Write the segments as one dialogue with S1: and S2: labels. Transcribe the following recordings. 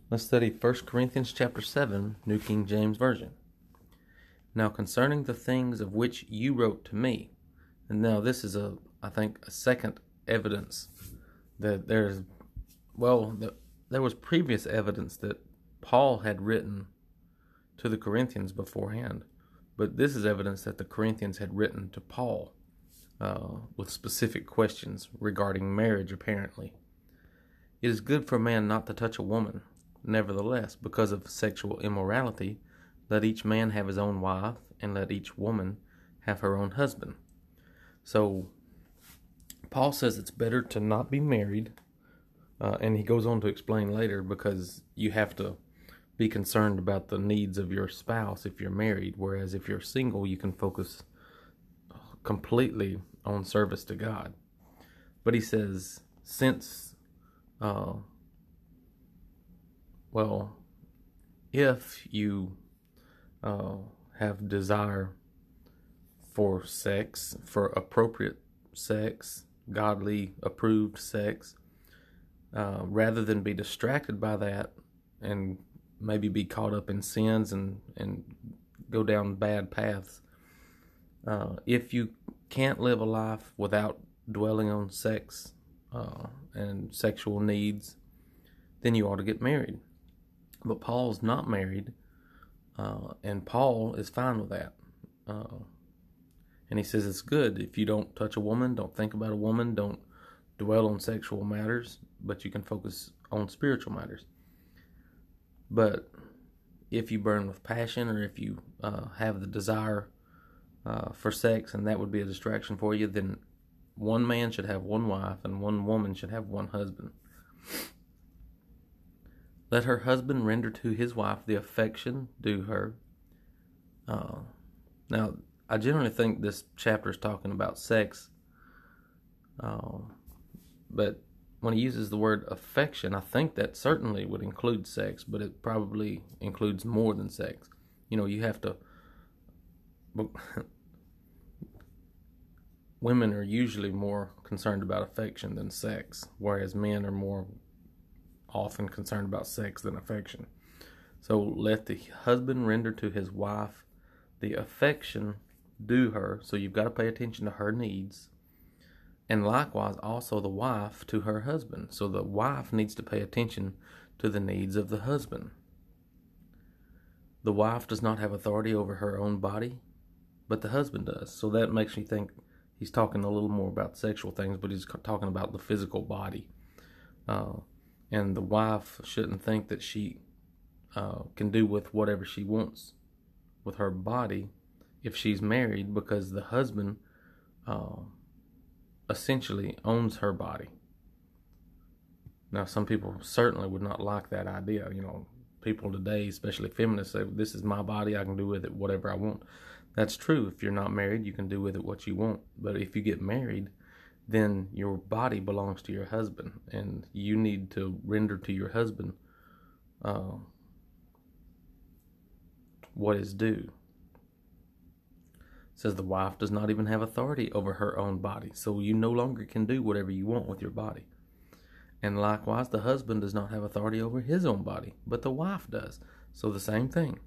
S1: Let's study 1 Corinthians chapter 7, New King James Version. Now concerning the things of which you wrote to me, and now this is I think a second evidence that there was previous evidence that Paul had written to the Corinthians beforehand, but this is evidence that the Corinthians had written to Paul with specific questions regarding marriage, apparently. It is good for a man not to touch a woman. Nevertheless, because of sexual immorality, let each man have his own wife, and let each woman have her own husband. So, Paul says it's better to not be married, and he goes on to explain later, because you have to be concerned about the needs of your spouse if you're married, whereas if you're single, you can focus completely on service to God. But he says, since if you have desire for sex, for appropriate sex, godly approved sex, rather than be distracted by that and maybe be caught up in sins and go down bad paths, if you can't live a life without dwelling on sex and sexual needs, then you ought to get married. But Paul's not married, and Paul is fine with that. And he says it's good if you don't touch a woman, don't think about a woman, don't dwell on sexual matters, but you can focus on spiritual matters. But if you burn with passion, or if you have the desire for sex, and that would be a distraction for you, then one man should have one wife, and one woman should have one husband. Let her husband render to his wife the affection due her. Now, I generally think this chapter is talking about sex, but when he uses the word affection, I think that certainly would include sex, but it probably includes more than sex. You have to... Women are usually more concerned about affection than sex, whereas men are more often concerned about sex than affection. So let the husband render to his wife the affection due her. So you've got to pay attention to her needs. And likewise also the wife to her husband. So the wife needs to pay attention to the needs of the husband. The wife does not have authority over her own body, but the husband does. So that makes me think he's talking a little more about sexual things, but he's talking about the physical body. And the wife shouldn't think that she can do with whatever she wants with her body if she's married, because the husband essentially owns her body. Now, some people certainly would not like that idea. People today, especially feminists, say, this is my body, I can do with it whatever I want. That's true. If you're not married, you can do with it what you want. But if you get married, then your body belongs to your husband, and you need to render to your husband what is due. It says the wife does not even have authority over her own body, so you no longer can do whatever you want with your body. And likewise, the husband does not have authority over his own body, but the wife does. So the same thing.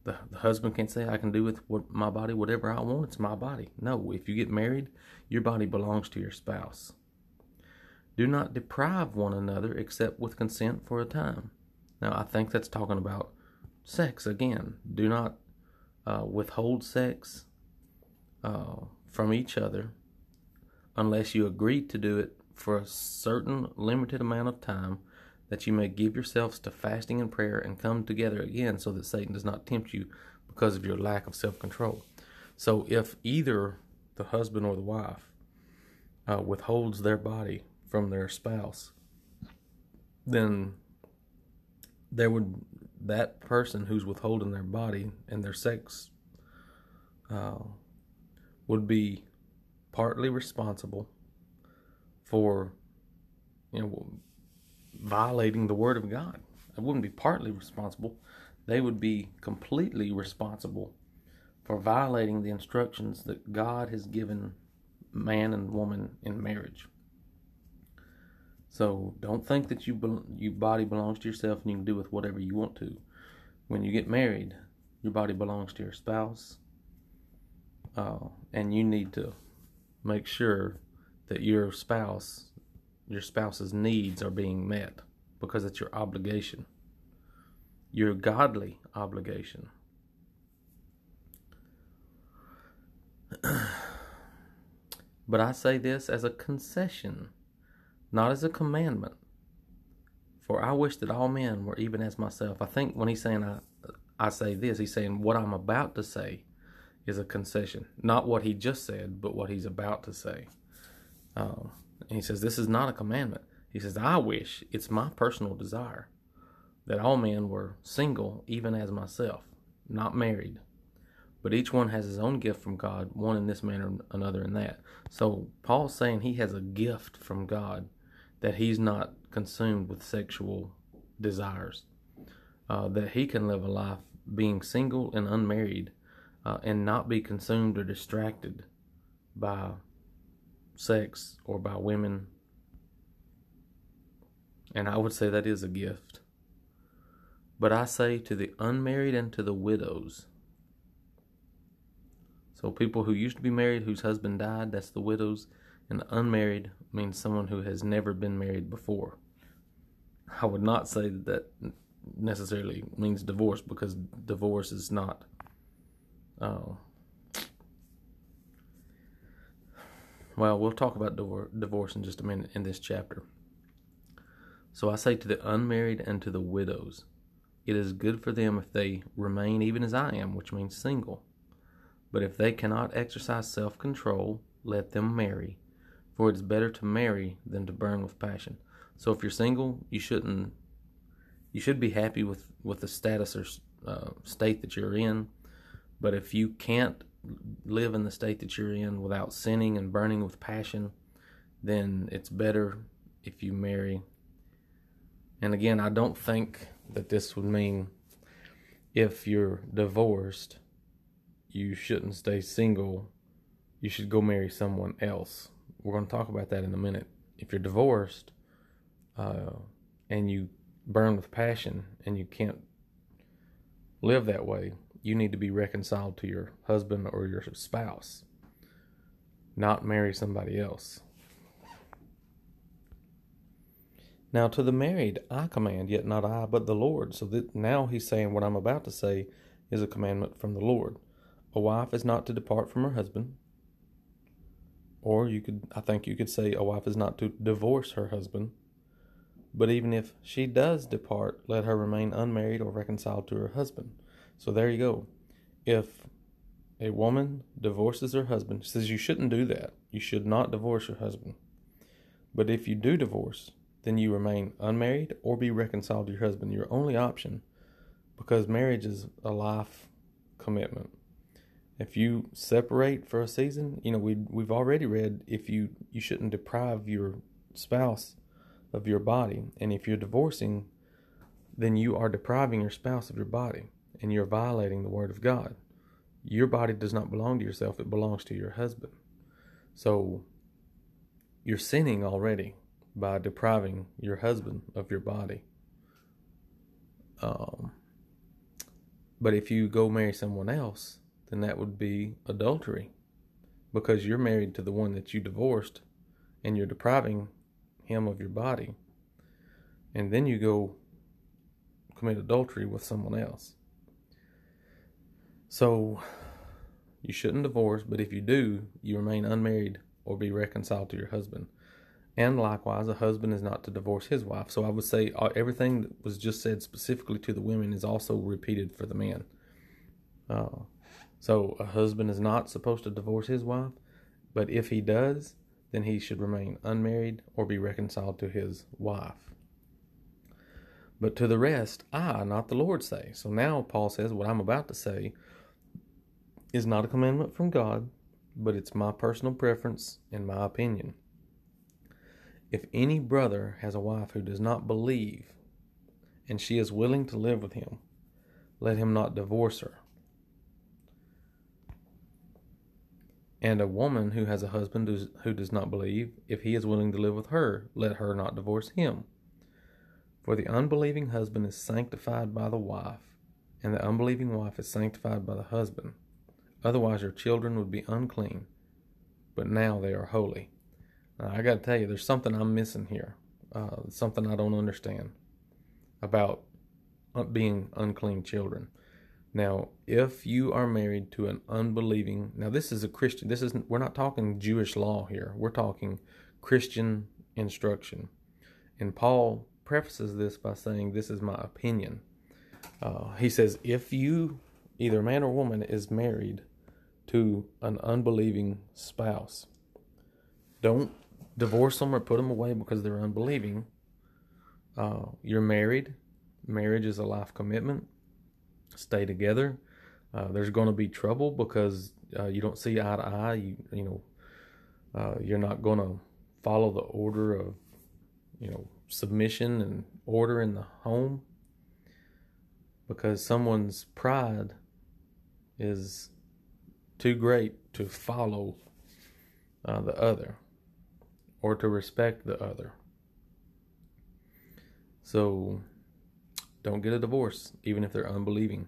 S1: The husband can't say, I can do with my body whatever I want. It's my body. No, if you get married, your body belongs to your spouse. Do not deprive one another except with consent for a time. Now, I think that's talking about sex again. Do not withhold sex from each other unless you agree to do it for a certain limited amount of time, that you may give yourselves to fasting and prayer and come together again, so that Satan does not tempt you because of your lack of self-control. So if either the husband or the wife withholds their body from their spouse, then that person who's withholding their body and their sex would be partly responsible for violating the word of God. They wouldn't be partly responsible. They would be completely responsible for violating the instructions that God has given man and woman in marriage. So don't think that your body belongs to yourself and you can do with whatever you want to. When you get married, your body belongs to your spouse, and you need to make sure that your spouse's needs are being met, because it's your obligation, your godly obligation. But I say this as a concession, not as a commandment. For I wish that all men were even as myself. I think when he's saying I say this, he's saying what I'm about to say is a concession. Not what he just said, but what he's about to say. And he says this is not a commandment. He says, I wish, it's my personal desire, that all men were single even as myself, not married. But each one has his own gift from God, one in this manner, another in that. So Paul's saying he has a gift from God, that he's not consumed with sexual desires, that he can live a life being single and unmarried, and not be consumed or distracted by sex or by women. And I would say that is a gift. But I say to the unmarried and to the widows. So people who used to be married, whose husband died, that's the widows. And unmarried means someone who has never been married before. I would not say that necessarily means divorce, because divorce is not... well, we'll talk about divorce in just a minute in this chapter. So I say to the unmarried and to the widows, it is good for them if they remain even as I am, which means single. But if they cannot exercise self-control, let them marry. For it is better to marry than to burn with passion. So if you're single, you should be happy with the status or state that you're in. But if you can't live in the state that you're in without sinning and burning with passion, then it's better if you marry. And again, I don't think that this would mean if you're divorced, you shouldn't stay single. You should go marry someone else. We're going to talk about that in a minute. If you're divorced and you burn with passion and you can't live that way, you need to be reconciled to your husband or your spouse, not marry somebody else. Now to the married I command, yet not I, but the Lord. So that now he's saying what I'm about to say is a commandment from the Lord. A wife is not to depart from her husband. Or I think you could say a wife is not to divorce her husband. But even if she does depart, let her remain unmarried or reconciled to her husband. So there you go. If a woman divorces her husband, she says you shouldn't do that. You should not divorce your husband. But if you do divorce, then you remain unmarried or be reconciled to your husband. Your only option, because marriage is a life commitment. If you separate for a season, we've already read if you shouldn't deprive your spouse of your body. And if you're divorcing, then you are depriving your spouse of your body, and you're violating the word of God. Your body does not belong to yourself, it belongs to your husband. So you're sinning already by depriving your husband of your body. But if you go marry someone else, then that would be adultery, because you're married to the one that you divorced and you're depriving him of your body. And then you go commit adultery with someone else. So you shouldn't divorce, but if you do, you remain unmarried or be reconciled to your husband. And likewise, a husband is not to divorce his wife. So I would say everything that was just said specifically to the women is also repeated for the men. So a husband is not supposed to divorce his wife, but if he does, then he should remain unmarried or be reconciled to his wife. But to the rest, I, not the Lord, say. So now Paul says what I'm about to say is not a commandment from God, but it's my personal preference and my opinion. If any brother has a wife who does not believe, and she is willing to live with him, let him not divorce her. And a woman who has a husband who does not believe, if he is willing to live with her, let her not divorce him. For the unbelieving husband is sanctified by the wife, and the unbelieving wife is sanctified by the husband. Otherwise your children would be unclean, but now they are holy. I got to tell you, there's something I'm missing here, something I don't understand about being unclean children. Now, if you are married to an unbelieving, now this is a Christian, we're not talking Jewish law here, we're talking Christian instruction. And Paul prefaces this by saying, this is my opinion. He says, if you, either man or woman, is married to an unbelieving spouse, don't divorce them or put them away because they're unbelieving. You're married. Marriage is a life commitment. Stay together. There's going to be trouble because you don't see eye to eye. You're not going to follow the order of, submission and order in the home, because someone's pride is too great to follow the other or to respect the other. So don't get a divorce, even if they're unbelieving.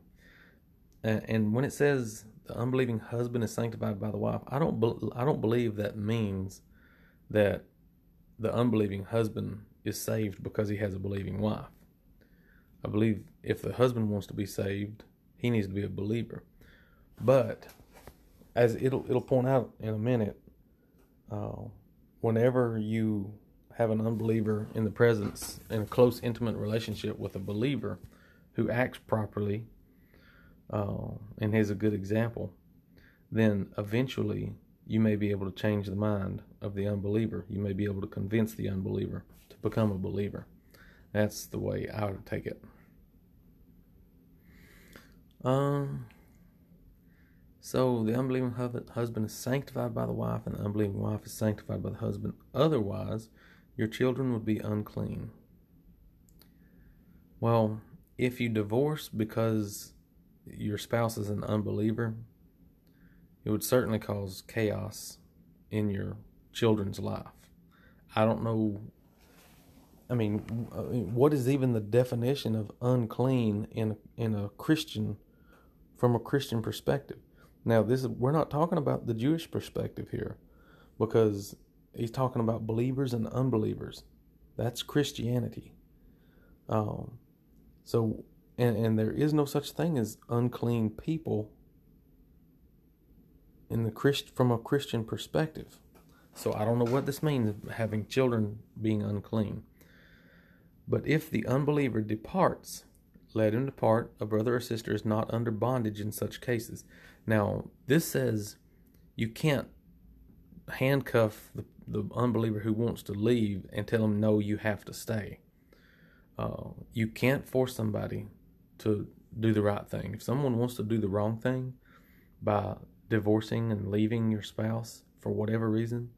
S1: And when it says the unbelieving husband is sanctified by the wife, I don't believe that means that the unbelieving husband is saved because he has a believing wife. I believe if the husband wants to be saved, he needs to be a believer. But as it'll point out in a minute, whenever you have an unbeliever in the presence, in a close, intimate relationship with a believer who acts properly, and is a good example, then eventually you may be able to change the mind of the unbeliever. You may be able to convince the unbeliever to become a believer. That's the way I would take it. So the unbelieving husband is sanctified by the wife, and the unbelieving wife is sanctified by the husband. Otherwise, your children would be unclean. Well, if you divorce because your spouse is an unbeliever, it would certainly cause chaos in your children's life. I don't know. I mean, what is even the definition of unclean in a Christian, from a Christian perspective? Now, we're not talking about the Jewish perspective here, because he's talking about believers and unbelievers. That's Christianity. So there is no such thing as unclean people from a Christian perspective. So I don't know what this means, having children being unclean. But if the unbeliever departs, let him depart. A brother or sister is not under bondage in such cases. Now, this says you can't handcuff the unbeliever who wants to leave and tell him, no, you have to stay. You can't force somebody to do the right thing. If someone wants to do the wrong thing by divorcing and leaving your spouse for whatever reason,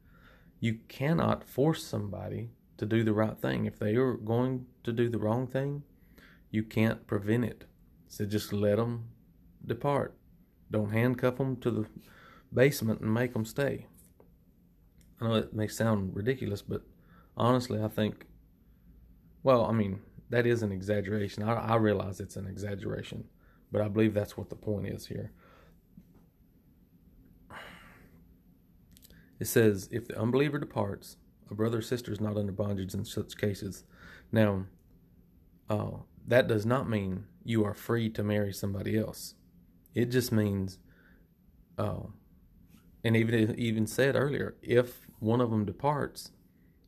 S1: you cannot force somebody to do the right thing. If they are going to do the wrong thing, you can't prevent it. So just let them depart. Don't handcuff them to the basement and make them stay. I know it may sound ridiculous, but honestly, I think, that is an exaggeration. I realize it's an exaggeration, but I believe that's what the point is here. It says, if the unbeliever departs, a brother or sister is not under bondage in such cases. Now, that does not mean you are free to marry somebody else. It just means, and even said earlier, if one of them departs,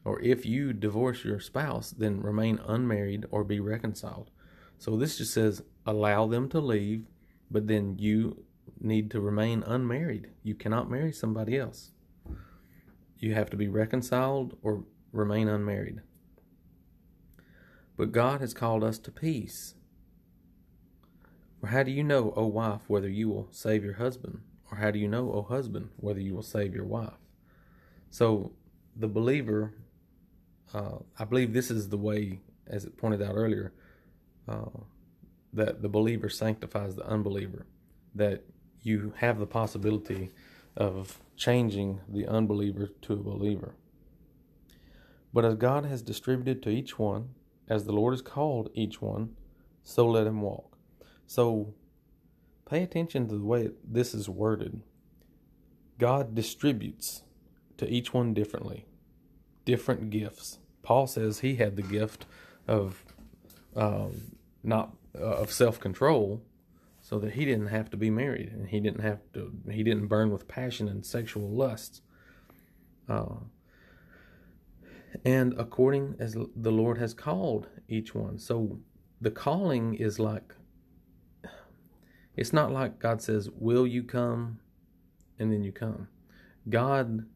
S1: or if you divorce your spouse, then remain unmarried or be reconciled. So this just says allow them to leave, but then you need to remain unmarried. You cannot marry somebody else. You have to be reconciled or remain unmarried. But God has called us to peace. For how do you know, O wife, whether you will save your husband? Or how do you know, O husband, whether you will save your wife? So the believer, I believe this is the way, as it pointed out earlier, that the believer sanctifies the unbeliever. That you have the possibility of changing the unbeliever to a believer. But as God has distributed to each one, as the Lord has called each one, so let him walk. So pay attention to the way this is worded. God distributes to each one differently, different gifts. Paul says he had the gift of of self-control, so that he didn't have to be married, and he didn't burn with passion and sexual lusts. And according as the Lord has called each one. So the calling is it's not like God says, will you come? And then you come. God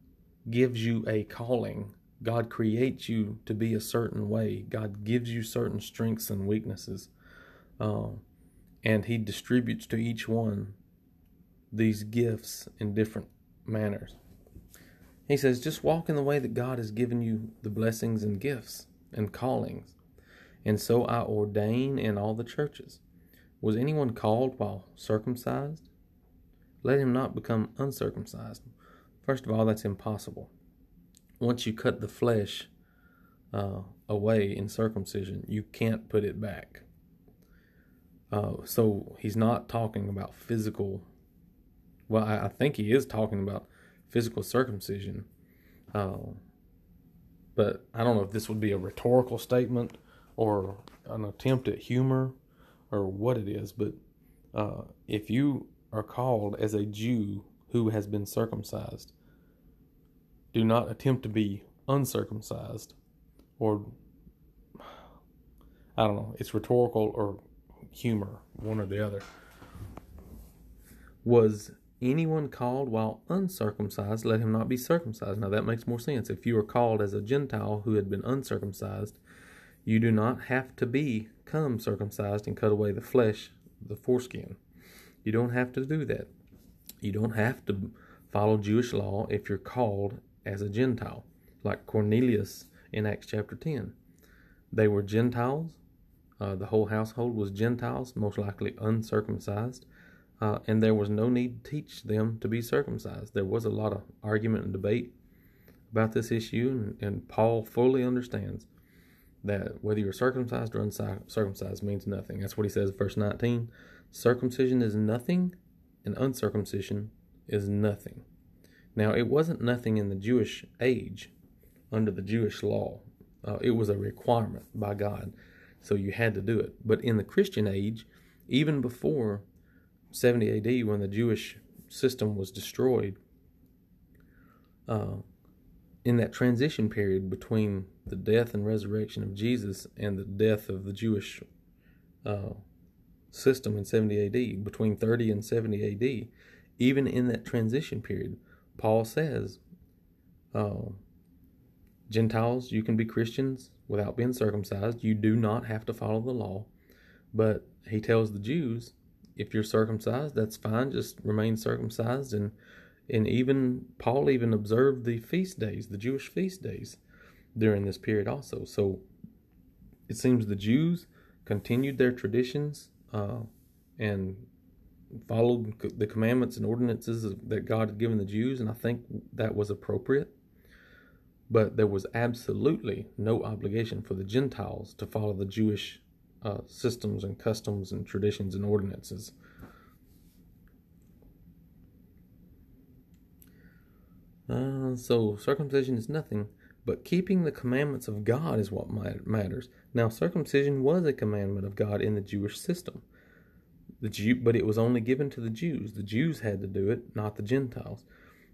S1: gives you a calling. God creates you to be a certain way. God gives you certain strengths and weaknesses. And he distributes to each one these gifts in different manners. He says, just walk in the way that God has given you the blessings and gifts and callings. And so I ordain in all the churches. Was anyone called while circumcised? Let him not become uncircumcised. First of all, that's impossible. Once you cut the flesh away in circumcision, you can't put it back. So he's not talking about physical. Well, I think he is talking about physical circumcision. But I don't know if this would be a rhetorical statement or an attempt at humor or what it is. But if you are called as a Jew who has been circumcised, do not attempt to be uncircumcised, or I don't know, it's rhetorical or humor, one or the other. Was anyone called while uncircumcised? Let him not be circumcised. Now that makes more sense. If you are called as a Gentile who had been uncircumcised, you do not have to become circumcised and cut away the flesh, the foreskin. You don't have to do that. You don't have to follow Jewish law if you're called as a Gentile, like Cornelius in Acts chapter 10. They were Gentiles. The whole household was Gentiles, most likely uncircumcised, and there was no need to teach them to be circumcised. There was a lot of argument and debate about this issue, and Paul fully understands that whether you're circumcised or uncircumcised means nothing. That's what he says in verse 19. Circumcision is nothing, and uncircumcision is nothing. Now, it wasn't nothing in the Jewish age under the Jewish law. It was a requirement by God, so you had to do it. But in the Christian age, even before 70 AD, when the Jewish system was destroyed, in that transition period between the death and resurrection of Jesus and the death of the Jewish system in 70 AD, between 30 and 70 AD, even in that transition period, Paul says, Gentiles, you can be Christians without being circumcised. You do not have to follow the law. But he tells the Jews, if you're circumcised, that's fine. Just remain circumcised. And even Paul even observed the feast days, the Jewish feast days, during this period also. So it seems the Jews continued their traditions and followed the commandments and ordinances that God had given the Jews, and I think that was appropriate. But there was absolutely no obligation for the Gentiles to follow the Jewish systems and customs and traditions and ordinances. So circumcision is nothing, but keeping the commandments of God is what matters. Now, circumcision was a commandment of God in the Jewish system. But it was only given to the Jews. The Jews had to do it, not the Gentiles.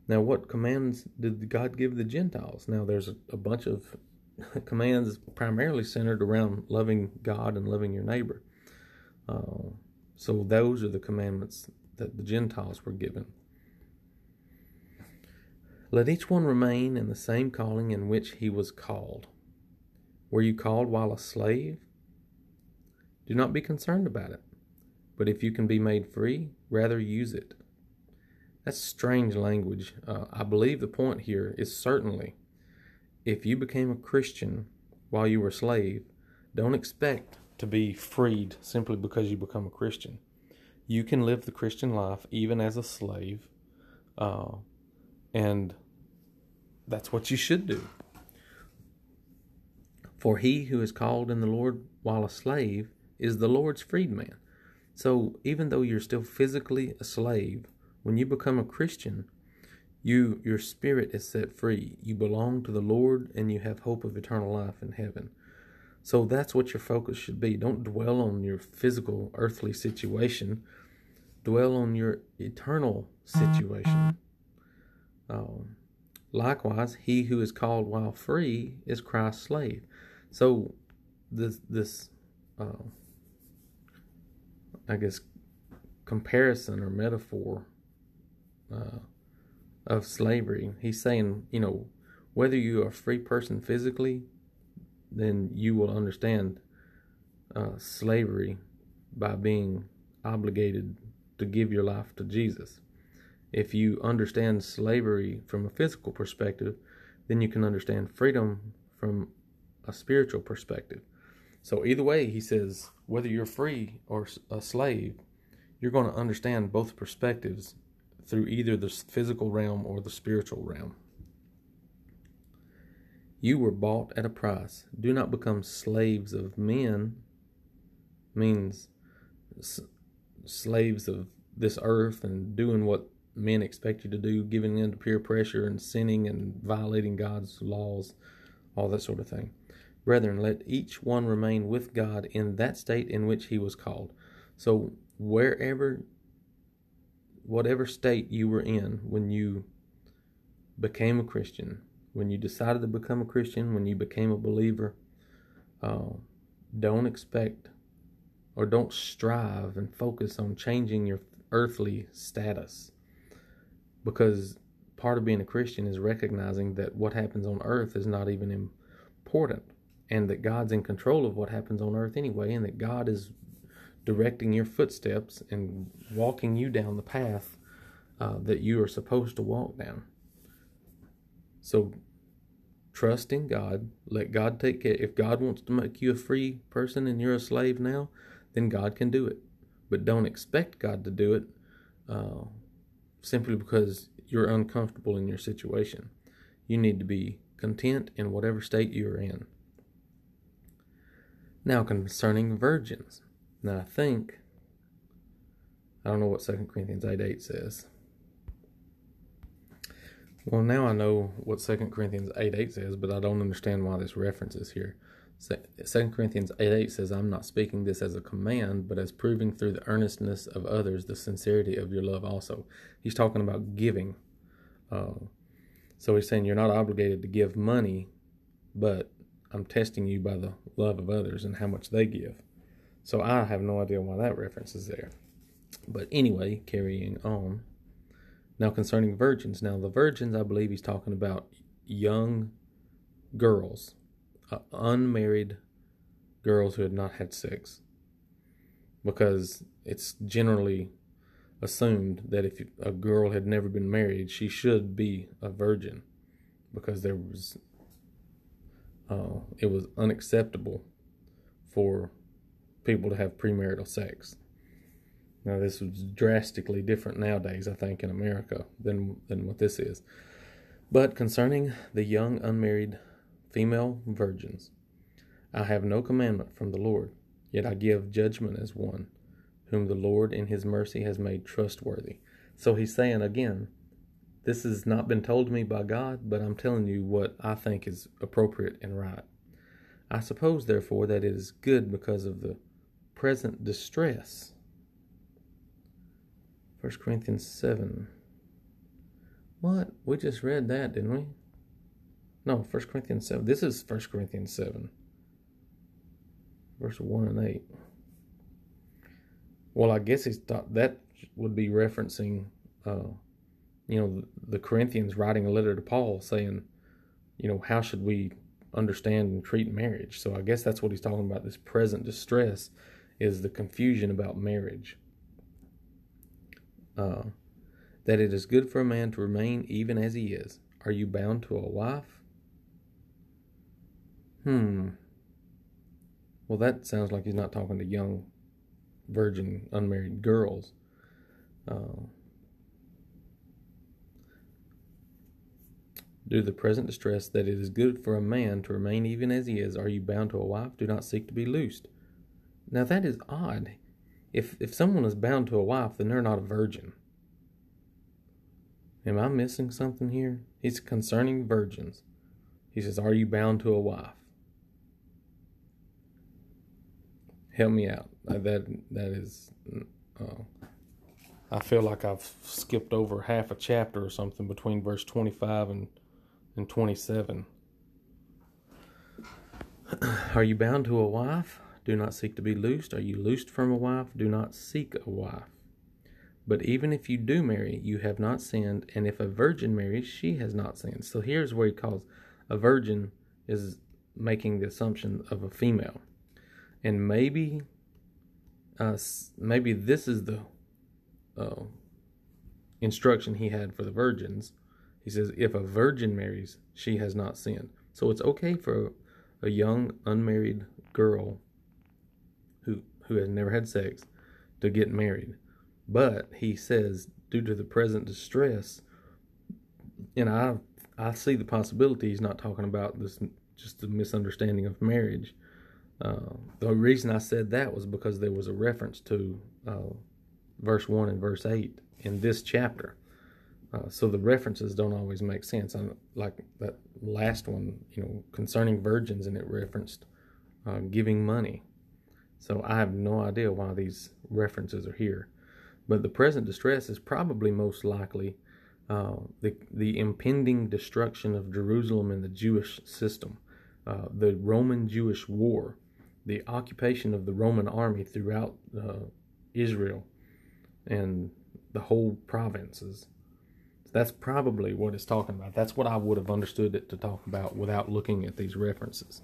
S1: Now, what commands did God give the Gentiles? Now, there's a bunch of commands primarily centered around loving God and loving your neighbor. So those are the commandments that the Gentiles were given. Let each one remain in the same calling in which he was called. Were you called while a slave? Do not be concerned about it. But if you can be made free, rather use it. That's strange language. I believe the point here is certainly, if you became a Christian while you were a slave, don't expect to be freed simply because you become a Christian. You can live the Christian life even as a slave, And that's what you should do. For he who is called in the Lord while a slave is the Lord's freedman. So even though you're still physically a slave, when you become a Christian, your spirit is set free. You belong to the Lord and you have hope of eternal life in heaven. So that's what your focus should be. Don't dwell on your physical, earthly situation. Dwell on your eternal situation. Likewise, he who is called while free is Christ's slave. So this I guess comparison or metaphor of slavery, he's saying, whether you are a free person physically, then you will understand slavery by being obligated to give your life to Jesus. If you understand slavery from a physical perspective, then you can understand freedom from a spiritual perspective. So either way, he says, whether you're free or a slave, you're going to understand both perspectives through either the physical realm or the spiritual realm. You were bought at a price. Do not become slaves of men. Means slaves of this earth and doing what men expect you to do, giving in to peer pressure and sinning and violating God's laws, all that sort of thing. Brethren, let each one remain with God in that state in which he was called. So whatever state you were in when you became a Christian, when you decided to become a Christian, when you became a believer, don't expect or don't strive and focus on changing your earthly status. Because part of being a Christian is recognizing that what happens on earth is not even important, and that God's in control of what happens on earth anyway, and that God is directing your footsteps and walking you down the path that you are supposed to walk down. So trust in God. Let God take care. If God wants to make you a free person and you're a slave now, then God can do it. But don't expect God to do it simply because you're uncomfortable in your situation. You need to be content in whatever state you're in. Now, concerning virgins. Now, I don't know what 2 Corinthians 8:8 says. Well, now I know what 2 Corinthians 8:8 says, but I don't understand why this reference is here. 2 Corinthians 8:8 says, I'm not speaking this as a command, but as proving through the earnestness of others the sincerity of your love also. He's talking about giving. So he's saying you're not obligated to give money, but I'm testing you by the love of others and how much they give. So I have no idea why that reference is there. But anyway, carrying on. Now concerning virgins. Now the virgins, I believe he's talking about young girls, unmarried girls who had not had sex. Because it's generally assumed that if a girl had never been married, she should be a virgin. Because it was unacceptable for people to have premarital sex. Now, this was drastically different nowadays, I think, in America than what this is. But concerning the young unmarried female virgins, I have no commandment from the Lord, yet I give judgment as one, whom the Lord in his mercy has made trustworthy. So he's saying again, this has not been told to me by God, but I'm telling you what I think is appropriate and right. I suppose, therefore, that it is good because of the present distress. 1 Corinthians 7. What? We just read that, didn't we? No, 1 Corinthians 7. This is 1 Corinthians 7. Verse 1 and 8. Well, I guess he's thought that would be referencing, the Corinthians writing a letter to Paul saying, how should we understand and treat marriage? So I guess that's what he's talking about. This present distress is the confusion about marriage. That it is good for a man to remain even as he is. Are you bound to a wife? Well, that sounds like he's not talking to young, virgin, unmarried girls. Due to the present distress, that it is good for a man to remain even as he is. Are you bound to a wife? Do not seek to be loosed. Now that is odd. If someone is bound to a wife, then they're not a virgin. Am I missing something here? He's concerning virgins. He says, are you bound to a wife? Help me out. That is... I feel like I've skipped over half a chapter or something between verse 25 and 27. Are you bound to a wife? Do not seek to be loosed. Are you loosed from a wife? Do not seek a wife. But even if you do marry, you have not sinned, and if a virgin marries, she has not sinned. So here's where he calls a virgin is making the assumption of a female. And maybe this is the instruction he had for the virgins. He says, if a virgin marries, she has not sinned. So it's okay for a young, unmarried girl who has never had sex to get married. But he says, due to the present distress, and I see the possibility he's not talking about this, just a misunderstanding of marriage. The reason I said that was because there was a reference to verse 1 and verse 8 in this chapter. So the references don't always make sense. Like that last one, concerning virgins, and it referenced giving money. So I have no idea why these references are here. But the present distress is probably most likely the impending destruction of Jerusalem and the Jewish system, the Roman-Jewish war, the occupation of the Roman army throughout Israel and the whole provinces. That's probably what it's talking about. That's what I would have understood it to talk about without looking at these references.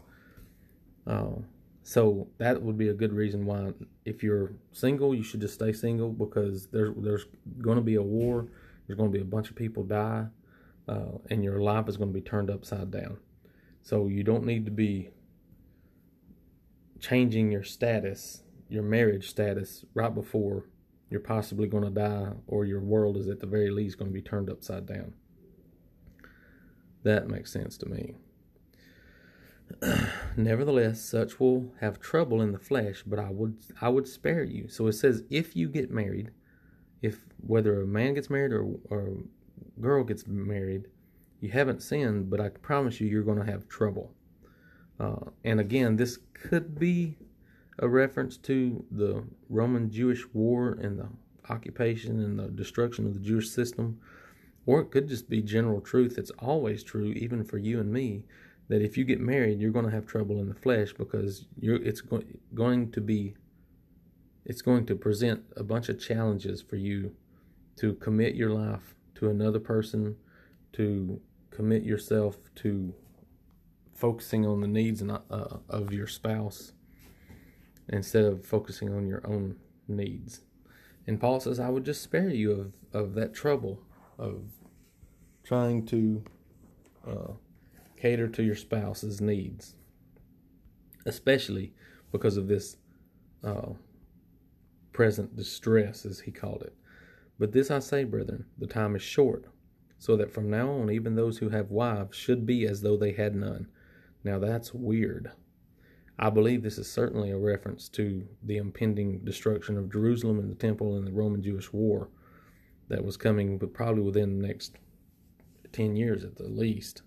S1: So that would be a good reason why, if you're single, you should just stay single, because there's going to be a war. There's going to be a bunch of people die, and your life is going to be turned upside down. So you don't need to be changing your status, your marriage status, right before you're possibly going to die, or your world is at the very least going to be turned upside down. That makes sense to me. Nevertheless, such will have trouble in the flesh, but I would spare you. So it says, if you get married, whether a man gets married or a girl gets married, you haven't sinned, but I promise you, you're going to have trouble. And again, this could be a reference to the Roman-Jewish war and the occupation and the destruction of the Jewish system, or it could just be general truth. It's always true, even for you and me, that if you get married, you're going to have trouble in the flesh, because it's going to present a bunch of challenges for you to commit your life to another person, to commit yourself to focusing on the needs of your spouse instead of focusing on your own needs. And Paul says, I would just spare you of that trouble of trying to cater to your spouse's needs, especially because of this present distress, as he called it. But this I say, brethren, the time is short, so that from now on even those who have wives should be as though they had none. Now that's weird. I believe this is certainly a reference to the impending destruction of Jerusalem and the temple and the Roman-Jewish war that was coming, but probably within the next 10 years at the least,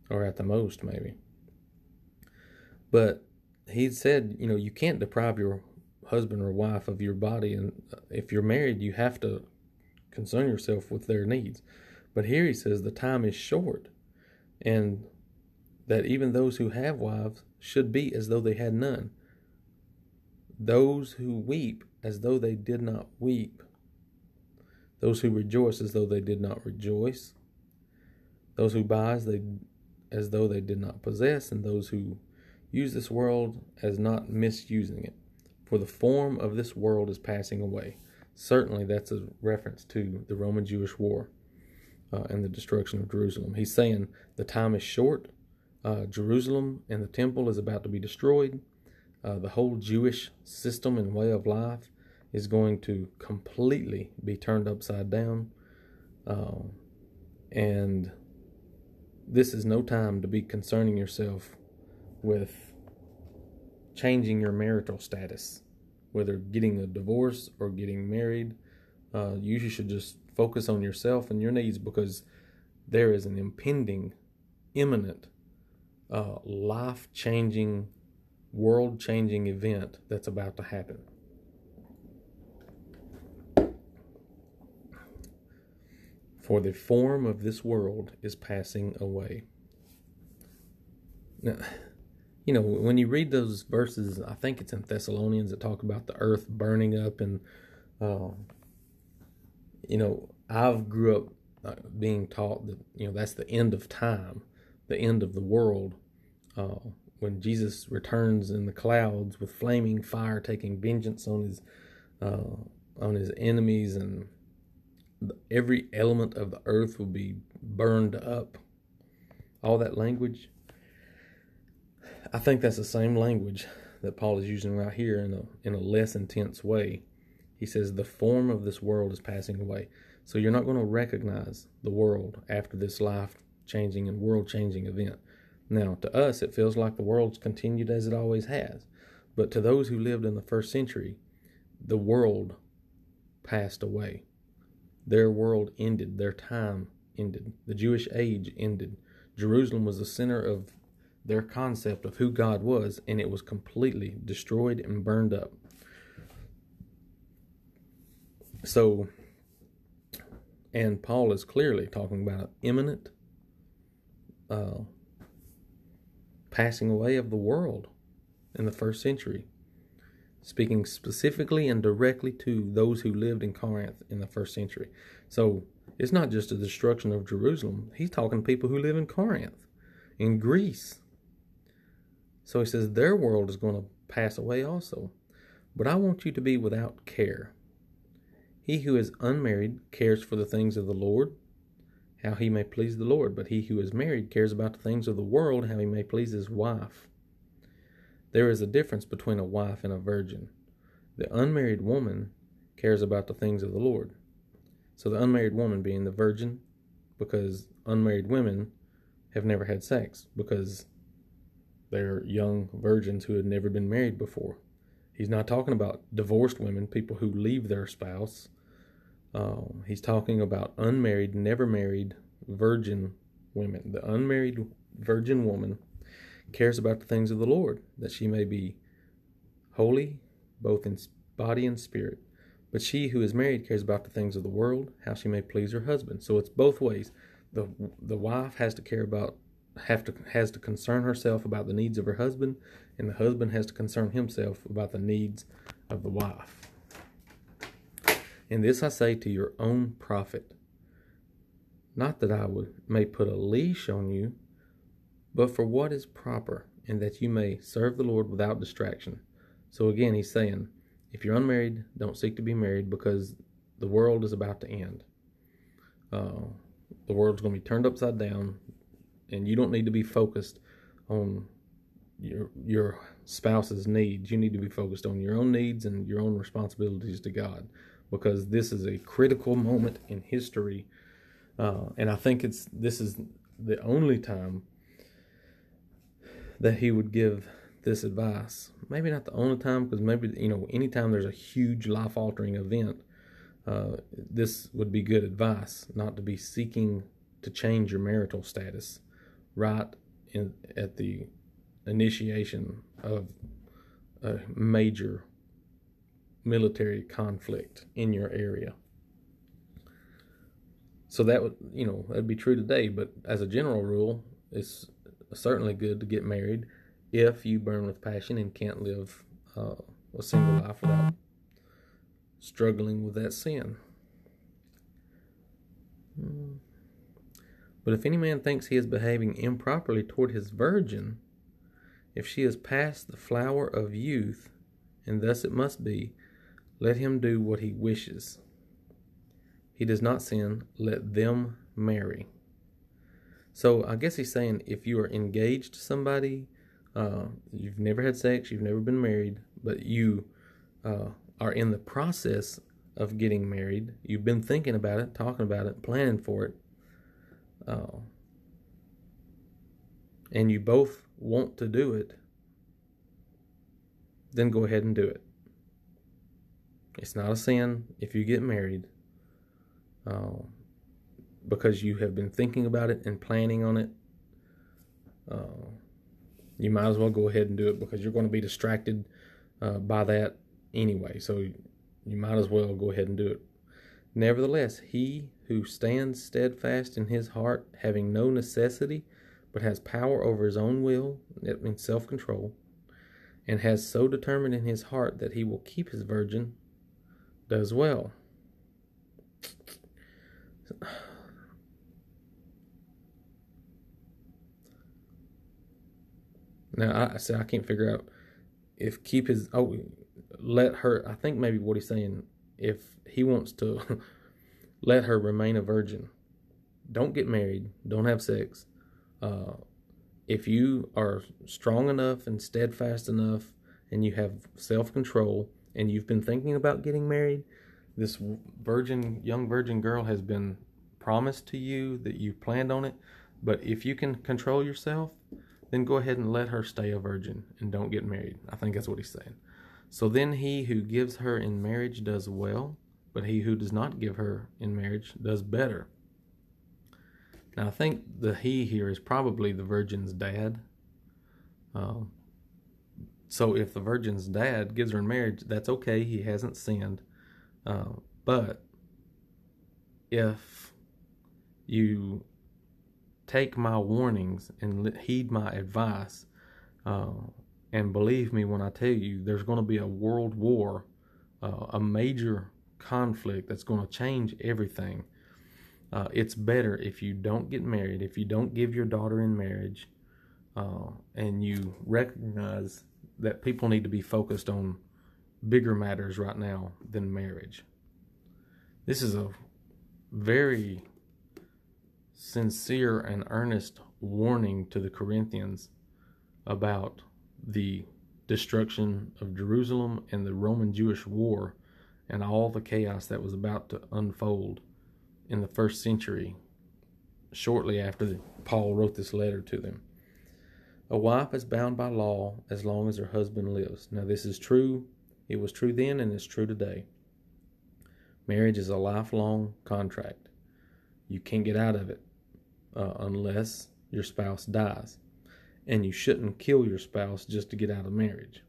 S1: or at the most maybe. But he said, you can't deprive your husband or wife of your body, and if you're married, you have to concern yourself with their needs. But here he says the time is short, and that even those who have wives should be as though they had none. Those who weep as though they did not weep. Those who rejoice as though they did not rejoice. Those who buy as though they did not possess, and those who use this world as not misusing it. For the form of this world is passing away. Certainly that's a reference to the Roman-Jewish war and the destruction of Jerusalem. He's saying the time is short. Jerusalem and the temple is about to be destroyed. The whole Jewish system and way of life is going to completely be turned upside down. And this is no time to be concerning yourself with changing your marital status, whether getting a divorce or getting married. You should just focus on yourself and your needs, because there is an impending, imminent, life-changing, world-changing event that's about to happen. For the form of this world is passing away. Now, when you read those verses, I think it's in Thessalonians, that talk about the earth burning up, and I've grew up being taught that that's the end of time, the end of the world, when Jesus returns in the clouds with flaming fire, taking vengeance on his enemies, and every element of the earth will be burned up. All that language, I think that's the same language that Paul is using right here in a less intense way. He says the form of this world is passing away. So you're not going to recognize the world after this life-changing and world-changing event. Now, to us, it feels like the world's continued as it always has. But to those who lived in the first century, the world passed away. Their world ended. Their time ended. The Jewish age ended. Jerusalem was the center of their concept of who God was, and it was completely destroyed and burned up. So, and Paul is clearly talking about an imminent passing away of the world in the first century, speaking specifically and directly to those who lived in Corinth in the first century. So it's not just the destruction of Jerusalem. He's talking to people who live in Corinth, in Greece. So he says their world is going to pass away also. But I want you to be without care. He who is unmarried cares for the things of the Lord, how he may please the Lord. But he who is married cares about the things of the world, how he may please his wife. There is a difference between a wife and a virgin. The unmarried woman cares about the things of the Lord. So the unmarried woman being the virgin, because unmarried women have never had sex, because they're young virgins who had never been married before. He's not talking about divorced women, people who leave their spouse. He's talking about unmarried, never married, virgin women. The unmarried virgin woman cares about the things of the Lord, that she may be holy, both in body and spirit. But she who is married cares about the things of the world, how she may please her husband. So it's both ways. The wife has to care about, has to concern herself about the needs of her husband, and the husband has to concern himself about the needs of the wife. And this I say to your own profit, not that I may put a leash on you, but for what is proper, and that you may serve the Lord without distraction. So again, he's saying, if you're unmarried, don't seek to be married, because the world is about to end. The world's going to be turned upside down, and you don't need to be focused on your spouse's needs. You need to be focused on your own needs and your own responsibilities to God, because this is a critical moment in history, and I think this is the only time that he would give this advice. Maybe not the only time, because maybe, anytime there's a huge life-altering event, this would be good advice, not to be seeking to change your marital status right at the initiation of a major military conflict in your area. So that would, that'd be true today, but as a general rule, it's certainly good to get married if you burn with passion and can't live a single life without struggling with that sin. But if any man thinks he is behaving improperly toward his virgin, if she is past the flower of youth, and thus it must be, let him do what he wishes. He does not sin, let them marry. So I guess he's saying, if you are engaged to somebody, you've never had sex, you've never been married, but you are in the process of getting married, you've been thinking about it, talking about it, planning for it, and you both want to do it, then go ahead and do it. It's not a sin if you get married because you have been thinking about it and planning on it. You might as well go ahead and do it because you're going to be distracted by that anyway. So you might as well go ahead and do it. Nevertheless, he who stands steadfast in his heart, having no necessity, but has power over his own will, that means self-control, and has so determined in his heart that he will keep his virgin, does well. Now, I can't figure out if keep his, let her, I think maybe what he's saying, if he wants to let her remain a virgin, don't get married, don't have sex. If you are strong enough and steadfast enough and you have self-control and you've been thinking about getting married, this young virgin girl has been promised to you that you planned on it, but if you can control yourself, then go ahead and let her stay a virgin and don't get married. I think that's what he's saying. So then he who gives her in marriage does well, but he who does not give her in marriage does better. Now I think the he here is probably the virgin's dad. So if the virgin's dad gives her in marriage, that's okay. He hasn't sinned. But if you take my warnings and heed my advice, and believe me when I tell you there's going to be a world war, a major conflict that's going to change everything. It's better if you don't get married, if you don't give your daughter in marriage, and you recognize that people need to be focused on bigger matters right now than marriage. This is a very sincere and earnest warning to the Corinthians about the destruction of Jerusalem and the Roman-Jewish war and all the chaos that was about to unfold in the first century, shortly after Paul wrote this letter to them. A wife is bound by law as long as her husband lives. Now this is true. It was true then and it's true today. Marriage is a lifelong contract. You can't get out of it unless your spouse dies. And you shouldn't kill your spouse just to get out of marriage.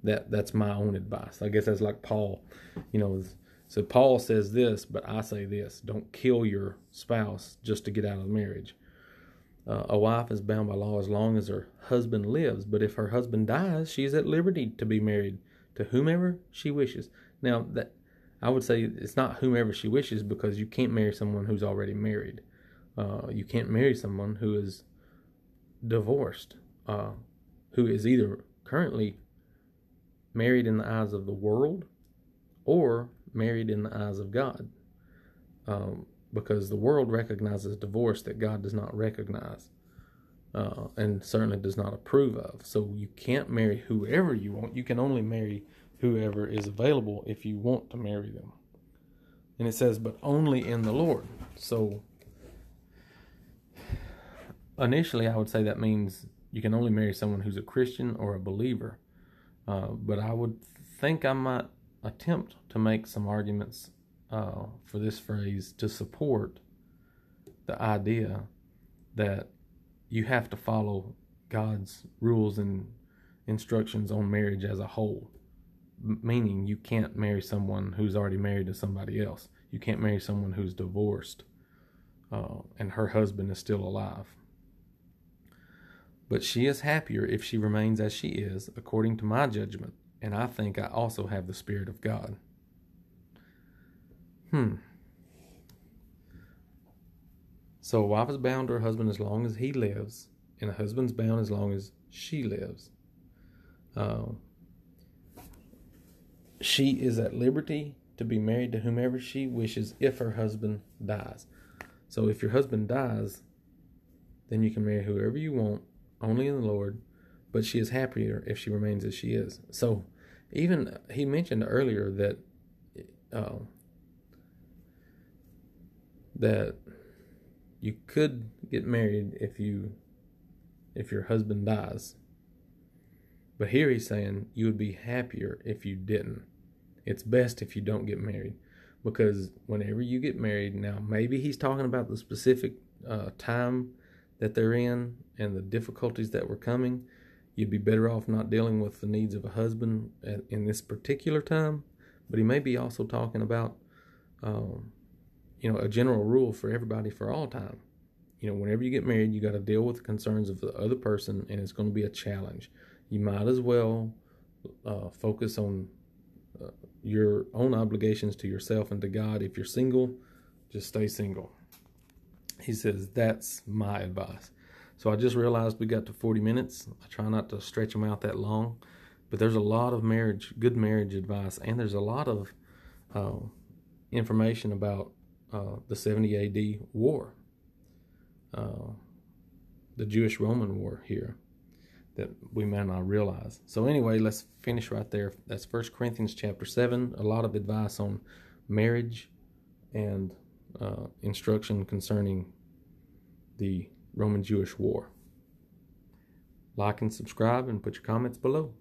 S1: That's my own advice. I guess that's like Paul, so Paul says this, but I say this. Don't kill your spouse just to get out of marriage. A wife is bound by law as long as her husband lives, but if her husband dies, she is at liberty to be married to whomever she wishes. Now, that I would say it's not whomever she wishes, because you can't marry someone who's already married. You can't marry someone who is divorced, who is either currently married in the eyes of the world or married in the eyes of God, because the world recognizes divorce that God does not recognize, and certainly does not approve of. So you can't marry whoever you want. You can only marry whoever is available if you want to marry them. And it says, but only in the Lord. So initially I would say that means you can only marry someone who's a Christian or a believer. But I would think I might attempt to make some arguments for this phrase to support the idea that you have to follow God's rules and instructions on marriage as a whole. Meaning you can't marry someone who's already married to somebody else. You can't marry someone who's divorced and her husband is still alive. But she is happier if she remains as she is, according to my judgment, and I think I also have the Spirit of God. So a wife is bound to her husband as long as he lives, and a husband's bound as long as she lives. She is at liberty to be married to whomever she wishes if her husband dies. So if your husband dies, then you can marry whoever you want, only in the Lord, but she is happier if she remains as she is. So even he mentioned earlier that you could get married if your husband dies. But here he's saying you would be happier if you didn't. It's best if you don't get married, because whenever you get married, now maybe he's talking about the specific time that they're in and the difficulties that were coming. You'd be better off not dealing with the needs of a husband in this particular time. But he may be also talking about, a general rule for everybody for all time. Whenever you get married, you got to deal with the concerns of the other person, and it's going to be a challenge. You might as well focus on your own obligations to yourself and to God. If you're single, just stay single. He says, that's my advice. So I just realized we got to 40 minutes. I try not to stretch them out that long, but there's a lot of good marriage advice, and there's a lot of information about the 70 AD war, the Jewish-Roman war here, that we may not realize. So anyway, let's finish right there. That's 1 Corinthians chapter 7, a lot of advice on marriage and instruction concerning the Roman-Jewish war. Like and subscribe and put your comments below.